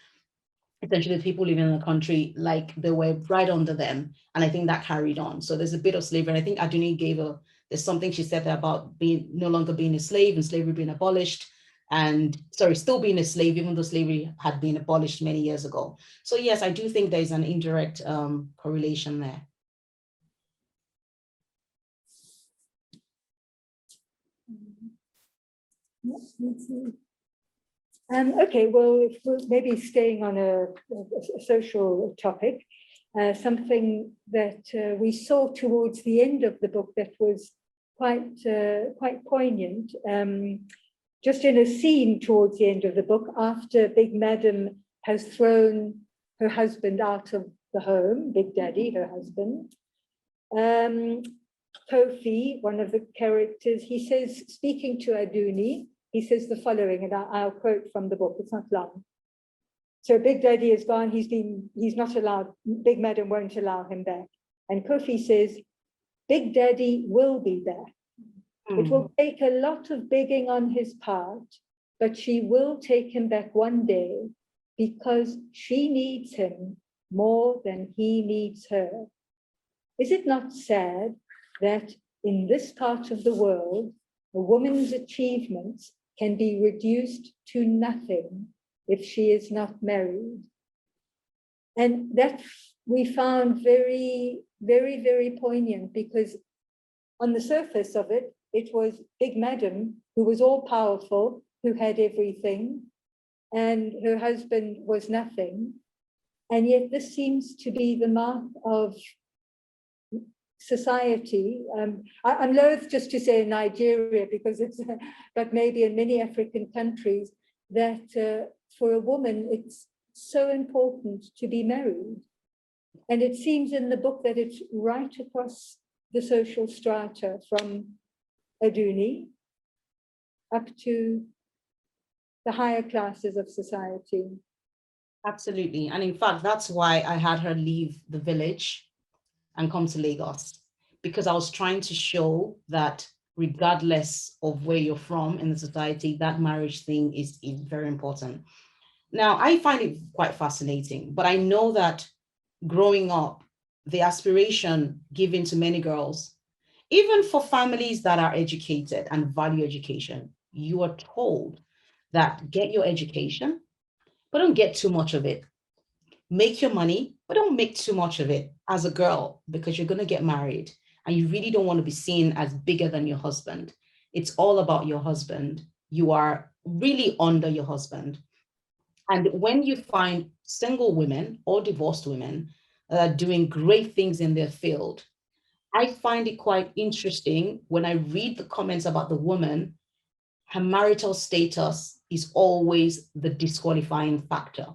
essentially the people living in the country like they were right under them. And I think that carried on. So there's a bit of slavery. And I think Adunni there's something she said there about no longer being a slave and slavery being abolished. And sorry, still being a slave, even though slavery had been abolished many years ago. So yes, I do think there's an indirect correlation there. Okay, well, if we're maybe staying on a social topic, something that we saw towards the end of the book that was quite poignant. Just in a scene towards the end of the book, after Big Madam has thrown her husband out of the home, Big Daddy, her husband, Kofi, one of the characters, he says, speaking to Adunni, he says the following, and I'll quote from the book, it's not long. So Big Daddy is gone, he's not allowed, Big Madam won't allow him back. And Kofi says, Big Daddy will be back. It will take a lot of begging on his part, but she will take him back one day because she needs him more than he needs her. Is it not sad that in this part of the world, a woman's achievements can be reduced to nothing if she is not married? And that we found very, very, very poignant, because on the surface of it, it was Big Madam who was all powerful, who had everything, and her husband was nothing. And yet this seems to be the mark of society. I'm loath just to say Nigeria, because it's, but maybe in many African countries, that for a woman, it's so important to be married. And it seems in the book that it's right across the social strata, from Adunni up to the higher classes of society. Absolutely. And in fact, that's why I had her leave the village and come to Lagos, because I was trying to show that regardless of where you're from in the society, that marriage thing is very important. Now, I find it quite fascinating, but I know that growing up, the aspiration given to many girls, even for families that are educated and value education, you are told that get your education, but don't get too much of it. Make your money, but don't make too much of it as a girl, because you're going to get married and you really don't want to be seen as bigger than your husband. It's all about your husband. You are really under your husband. And when you find single women or divorced women that are doing great things in their field, I find it quite interesting when I read the comments about the woman, her marital status is always the disqualifying factor.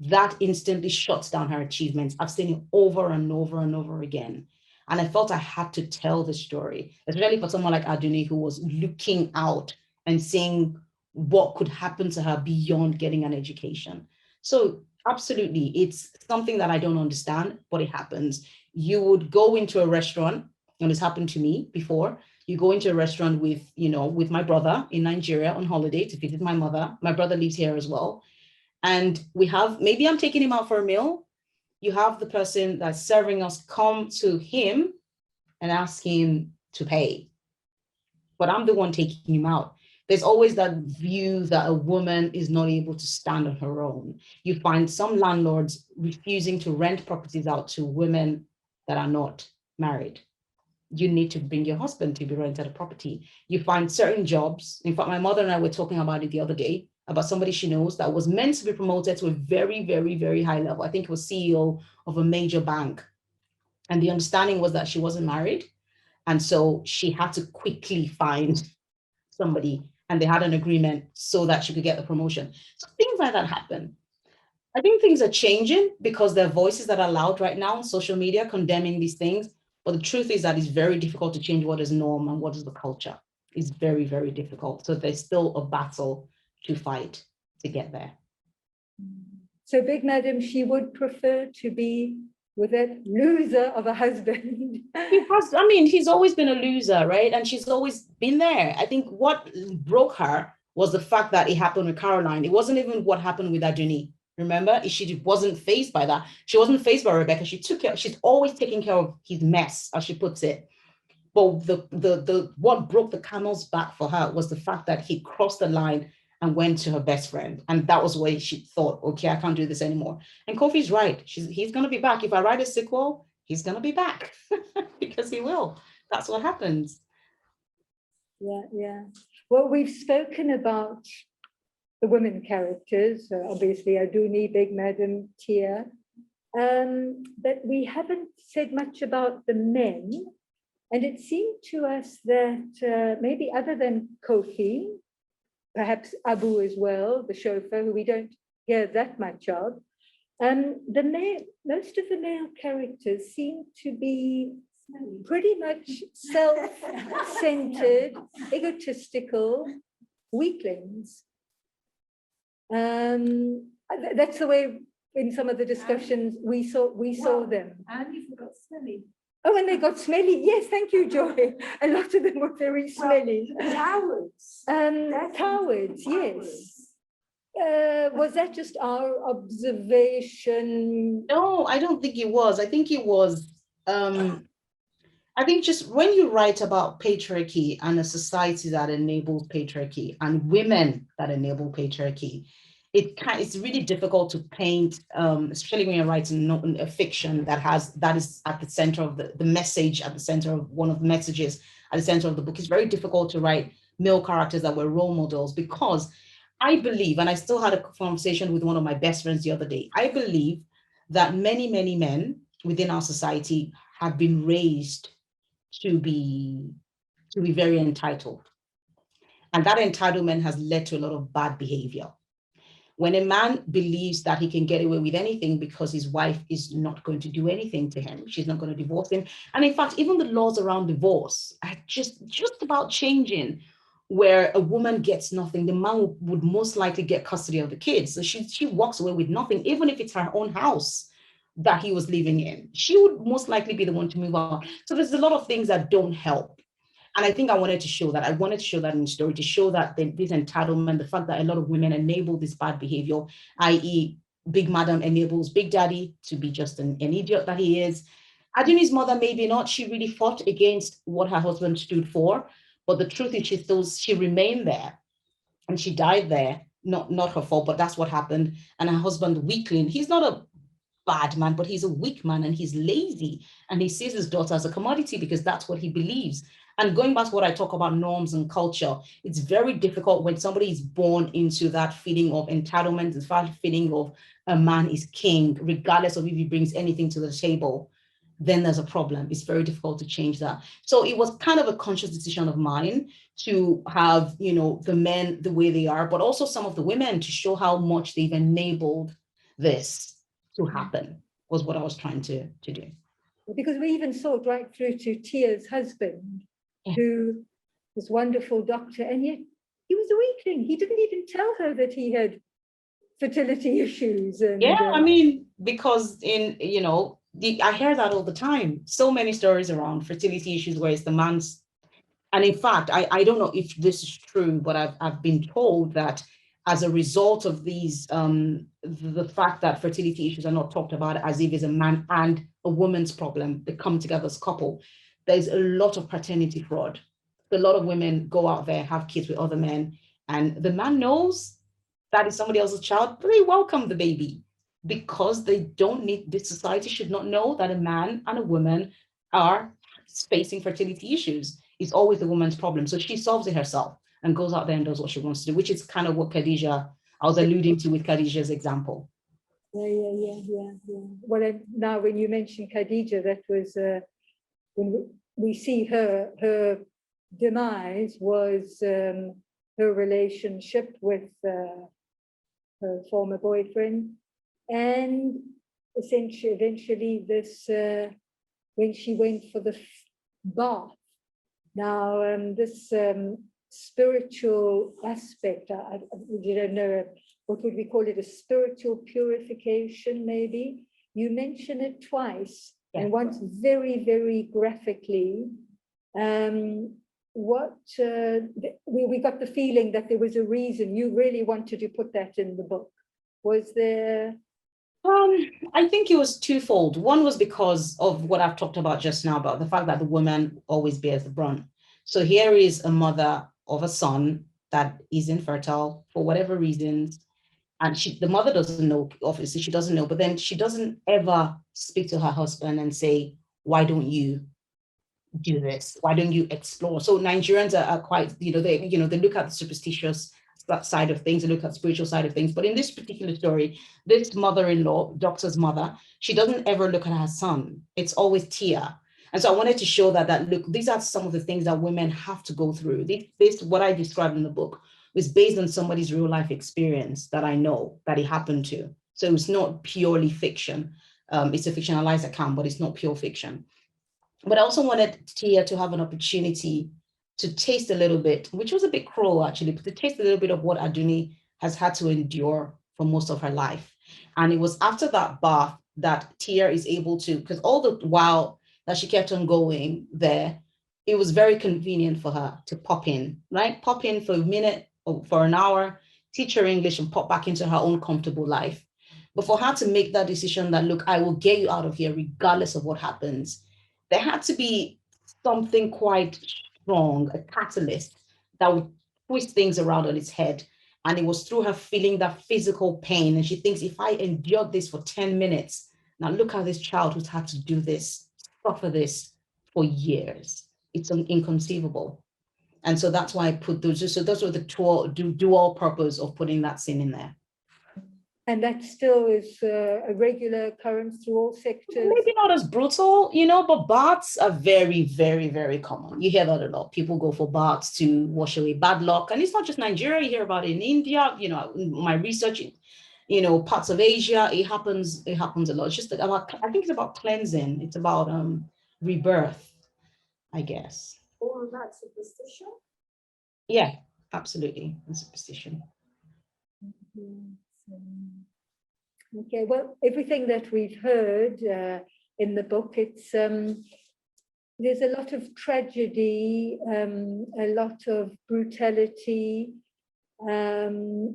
That instantly shuts down her achievements. I've seen it over and over and over again. And I felt I had to tell the story, especially for someone like Adunni, who was looking out and seeing what could happen to her beyond getting an education. So absolutely, it's something that I don't understand, but it happens. You would go into a restaurant, and it's happened to me before. You go into a restaurant with, with my brother in Nigeria on holiday to visit my mother. My brother lives here as well. And we have, maybe I'm taking him out for a meal. You have the person that's serving us come to him and ask him to pay. But I'm the one taking him out. There's always that view that a woman is not able to stand on her own. You find some landlords refusing to rent properties out to women that are not married. You need to bring your husband to be rented a property. You find certain jobs. In fact, my mother and I were talking about it the other day, about somebody she knows that was meant to be promoted to a very, very, very high level. I think it was CEO of a major bank. And the understanding was that she wasn't married. And so she had to quickly find somebody, and they had an agreement so that she could get the promotion. So things like that happen. I think things are changing because there are voices that are loud right now on social media condemning these things. But the truth is that it's very difficult to change what is norm and what is the culture. It's very, very difficult. So there's still a battle to fight to get there. So Big Madam, she would prefer to be with that loser of a husband. He's always been a loser, right? And she's always been there. I think what broke her was the fact that it happened with Caroline. It wasn't even what happened with Adunni. Remember, she wasn't faced by that. She wasn't faced by Rebecca. She's always taking care of his mess, as she puts it. But the what broke the camel's back for her was the fact that he crossed the line and went to her best friend. And that was where she thought, okay, I can't do this anymore. And Kofi's right. He's going to be back. If I write a sequel, he's going to be back because he will. That's what happens. Yeah. Well, we've spoken about the women characters, obviously Adunni, Big Madam, Taire, but we haven't said much about the men. And it seemed to us that maybe other than Kofi, perhaps Abu as well, the chauffeur, who we don't hear that much of, most of the male characters seem to be pretty much self-centered, egotistical weaklings. That's the way in some of the discussions we saw them. And you forgot smelly. Oh, and they got smelly. Yes, thank you, Joy. A lot of them were very smelly. Cowards. Cowards, yes. Was that just our observation? No, I don't think it was. I think it was, I think just when you write about patriarchy and a society that enables patriarchy and women that enable patriarchy, it's really difficult to paint, especially when you're writing a fiction that is at the center of the message, at the center of one of the messages, at the center of the book. It's very difficult to write male characters that were role models, because I believe, and I still had a conversation with one of my best friends the other day, I believe that many, many men within our society have been raised to be very entitled. And that entitlement has led to a lot of bad behavior. When a man believes that he can get away with anything because his wife is not going to do anything to him, she's not going to divorce him. And in fact, even the laws around divorce are just about changing, where a woman gets nothing, the man would most likely get custody of the kids. So she walks away with nothing, even if it's her own house that he was living in. She would most likely be the one to move on. So there's a lot of things that don't help. And I think I wanted to show that. I wanted to show that in the story, to show that this entitlement, the fact that a lot of women enable this bad behavior, i.e. Big Madam enables Big Daddy to be just an idiot that he is. Adunni's mother, maybe not, she really fought against what her husband stood for. But the truth is she remained there and she died there. Not her fault, but that's what happened. And her husband, weakling, he's not a bad man, but he's a weak man and he's lazy. And he sees his daughter as a commodity because that's what he believes. And going back to what I talk about norms and culture, it's very difficult when somebody is born into that feeling of entitlement, the feeling of a man is king, regardless of if he brings anything to the table. then there's a problem. It's very difficult to change that. So it was kind of a conscious decision of mine to have, you know, the men the way they are, but also some of the women to show how much they've enabled this to happen, was what I was trying to do. Because we even saw it right through to Tia's husband, who was a wonderful doctor, and yet he was a weakling. He didn't even tell her that he had fertility issues. And, I mean, because I hear that all the time. So many stories around fertility issues where it's the man's, and in fact, I don't know if this is true, but I've been told that as a result of these, the fact that fertility issues are not talked about as if it's a man and a woman's problem, they come together as a couple, there's a lot of paternity fraud. A lot of women go out there, have kids with other men, and the man knows that is somebody else's child, but they welcome the baby because they don't need, this society should not know that a man and a woman are facing fertility issues. It's always the woman's problem. So she solves it herself and goes out there and does what she wants to do, which is kind of what I was alluding to with Khadija's example. Yeah. Well, now when you mention Khadija, that was when we see her demise was her relationship with her former boyfriend, and eventually this when she went for the bath. Now this spiritual aspect, I don't know, what would we call it, a spiritual purification maybe? You mention it twice, and once very, very graphically. We got the feeling that there was a reason you really wanted to put that in the book. Was there? I think it was twofold. One was because of what I've talked about just now, about the fact that the woman always bears the brunt. So here is a mother of a son that is infertile for whatever reasons. And the mother doesn't know, obviously she doesn't know, but then she doesn't ever speak to her husband and say, why don't you do this? Why don't you explore? So Nigerians are quite, they look at the superstitious side of things, they look at spiritual side of things. But in this particular story, this mother-in-law, doctor's mother, she doesn't ever look at her son. It's always Tia. And so I wanted to show that look, these are some of the things that women have to go through. This what I described in the book was based on somebody's real life experience that I know that it happened to. So it's not purely fiction. It's a fictionalized account, but it's not pure fiction. But I also wanted Tia to have an opportunity to taste a little bit, which was a bit cruel actually, but to taste a little bit of what Adunni has had to endure for most of her life. And it was after that bath that Tia is able to, because all the while that she kept on going there, it was very convenient for her to pop in, right? Pop in for a minute or for an hour, teach her English and pop back into her own comfortable life. But for her to make that decision that, look, I will get you out of here regardless of what happens, there had to be something quite strong, a catalyst that would twist things around on its head. And it was through her feeling that physical pain. And she thinks, if I endured this for 10 minutes, now look at this child who's had to do this, suffer this for years. It's inconceivable. And so that's why I put those. So those were the dual purpose of putting that scene in there. And that still is a regular occurrence through all sectors. Maybe not as brutal, but baths are very, very, very common. You hear that a lot. People go for baths to wash away bad luck. And it's not just Nigeria, you hear about it in India, my research, parts of Asia, it happens a lot. It's just about, I think it's about cleansing. It's about rebirth, I guess. All that superstition? Yeah, absolutely. And superstition. Okay, well, everything that we've heard in the book, it's there's a lot of tragedy, a lot of brutality, a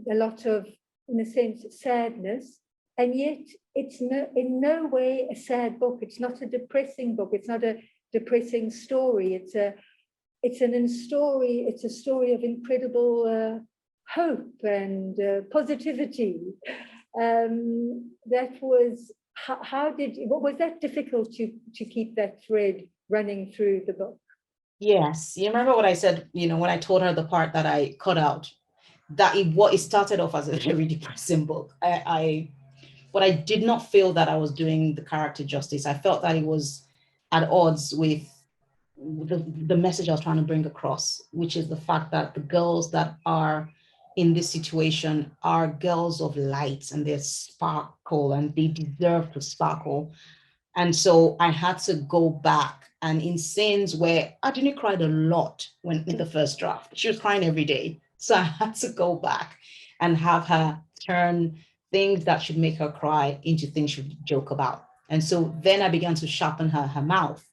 lot of, in a sense, sadness, and yet it's in no way a sad book. It's not a depressing book. It's not a depressing story. It's a story of incredible hope and positivity. That was, what was that difficult to keep that thread running through the book? Yes, you remember what I said, when I told her the part that I cut out, that it started off as a very depressing book. But I did not feel that I was doing the character justice. I felt that it was at odds with the message I was trying to bring across, which is the fact that the girls that are in this situation are girls of light and they sparkle and they deserve to sparkle. And so I had to go back, and in scenes where Adunni cried a lot when in the first draft, she was crying every day. So I had to go back and have her turn things that should make her cry into things she would joke about. And so then I began to sharpen her mouth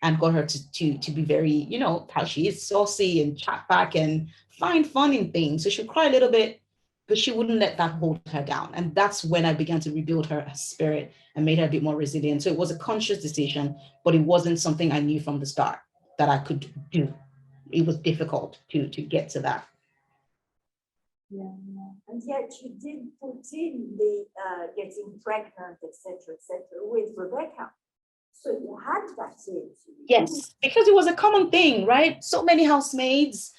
and got her to be very, you know, how she is, saucy and chat back and find fun in things. So she'll cry a little bit, but she wouldn't let that hold her down. And that's when I began to rebuild her spirit and made her a bit more resilient. So it was a conscious decision, but it wasn't something I knew from the start that I could do. It was difficult to get to that. Yeah. And yet you did put in the getting pregnant, etc., with Rebecca. So you had that in. Yes, because it was a common thing, right? So many housemaids.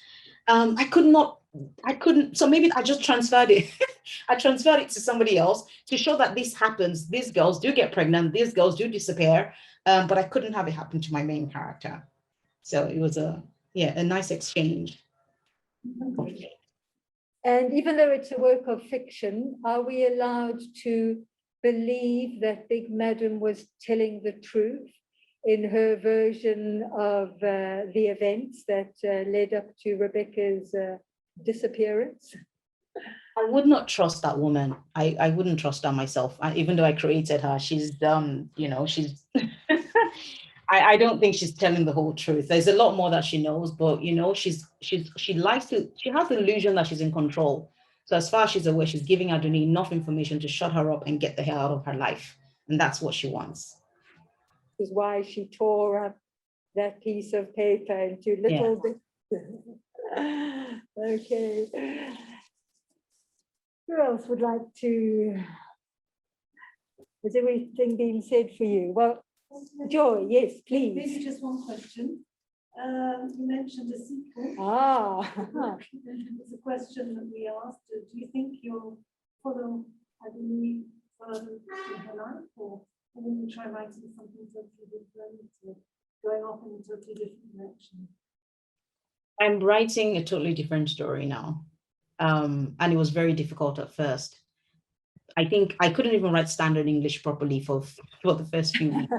I couldn't, so maybe I just transferred it. I transferred it to somebody else to show that this happens. These girls do get pregnant, these girls do disappear, but I couldn't have it happen to my main character. So it was a nice exchange. And even though it's a work of fiction, are we allowed to believe that Big Madam was telling the truth in her version of the events that led up to Rebecca's disappearance? I would not trust that woman. I wouldn't trust her myself. Even though I created her, she's she's I don't think she's telling the whole truth. There's a lot more that she knows, but she likes to, she has the illusion that she's in control. So as far as she's aware, she's giving Adunni enough information to shut her up and get the hell out of her life. And that's what she wants. Is why she tore up that piece of paper into little bits. Okay. Who else would like to? Has everything been said for you? Well, Joy, yes, please. Maybe just one question. You mentioned a sequel. It's a question that we asked. Do you think you'll follow Adunni further in her life, or will you try writing something totally different, or going off in a totally different direction? I'm writing a totally different story now. And it was very difficult at first. I think I couldn't even write standard English properly for the first few weeks.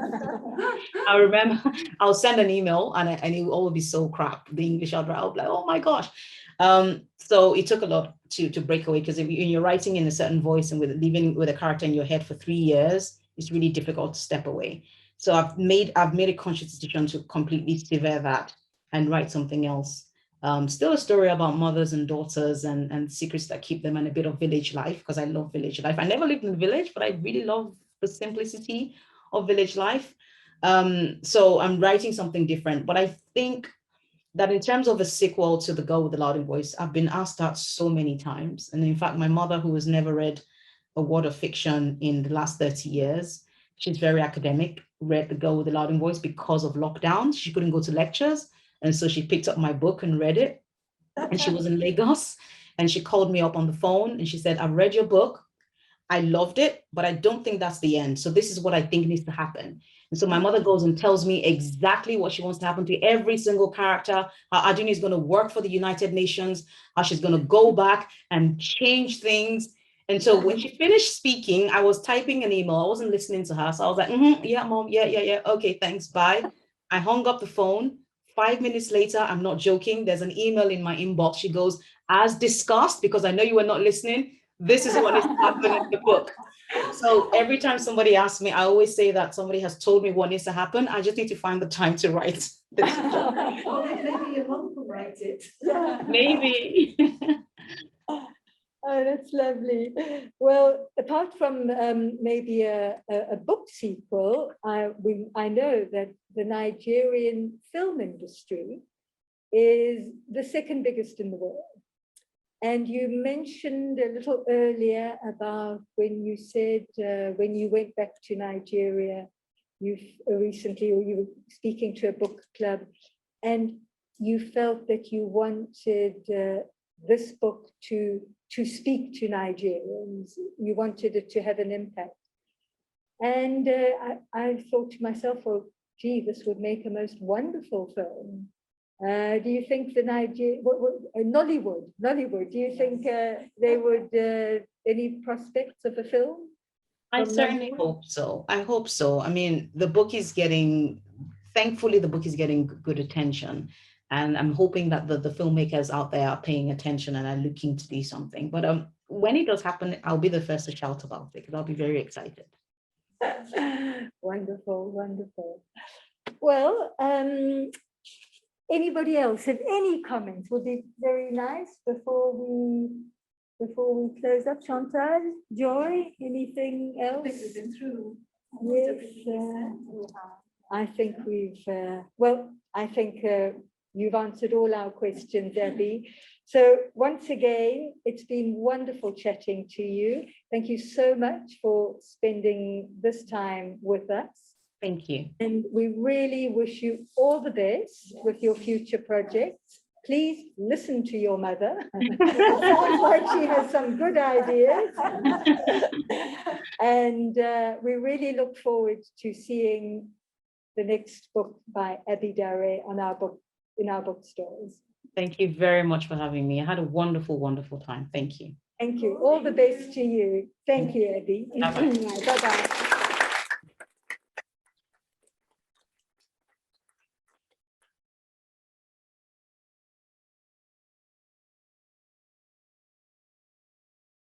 I remember I'll send an email and it will all be so crap. The English I'll write, I'll be like, oh my gosh. So it took a lot to break away, because if you're writing in a certain voice and living with a character in your head for 3 years, it's really difficult to step away. So I've made a conscious decision to completely sever that and write something else. Still a story about mothers and daughters and secrets that keep them, and a bit of village life, because I love village life. I never lived in the village, but I really love the simplicity of village life. So I'm writing something different, but I think that in terms of a sequel to The Girl with the Loud Voice, I've been asked that so many times. And in fact, my mother, who has never read a word of fiction in the last 30 years, she's very academic, read The Girl with the Loud Voice because of lockdown. She couldn't go to lectures. And so she picked up my book and read it. And she was in Lagos. And she called me up on the phone and she said, I've read your book. I loved it, but I don't think that's the end. So this is what I think needs to happen. And so my mother goes and tells me exactly what she wants to happen to every single character, how Adunni is going to work for the United Nations, how she's going to go back and change things. And so when she finished speaking, I was typing an email. I wasn't listening to her. So I was like, yeah, mom, yeah. Okay, thanks, bye. I hung up the phone. 5 minutes later, I'm not joking, there's an email in my inbox. She goes, as discussed, because I know you were not listening, this is what is happening in the book. So every time somebody asks me, I always say that somebody has told me what needs to happen. I just need to find the time to write. Or maybe your mom will write it. Maybe. Oh, that's lovely. Well, apart from maybe a book sequel, I know that the Nigerian film industry is the second biggest in the world. And you mentioned a little earlier about when you said when you went back to Nigeria, you recently, or you were speaking to a book club, and you felt that you wanted this book to speak to Nigerians. You wanted it to have an impact. And I thought to myself, well, gee, this would make a most wonderful film. Do you think the Nollywood, do you think they would, any prospects of a film? I from certainly Nollywood? hope so. I hope so. I mean, the book is getting, thankfully, the book is getting good attention. And I'm hoping that the filmmakers out there are paying attention and are looking to do something. But when it does happen, I'll be the first to shout about it because I'll be very excited. Wonderful, wonderful. Well, anybody else have any comments would be very nice before we close up. Chantal, Joy, anything I else? think we've been through. Yes, everything we said. I think we've, well, I think you've answered all our questions, Abby. So once again, it's been wonderful chatting to you. Thank you so much for spending this time with us. Thank you. And we really wish you all the best with your future projects. Please listen to your mother. It sounds like she has some good ideas. And we really look forward to seeing the next book by Abi Daré on our book, in our bookstores. Thank you very much for having me. I had a wonderful, wonderful time. Thank you. Thank you. All the best to you. Thank you, Abby. Bye-bye. Bye-bye.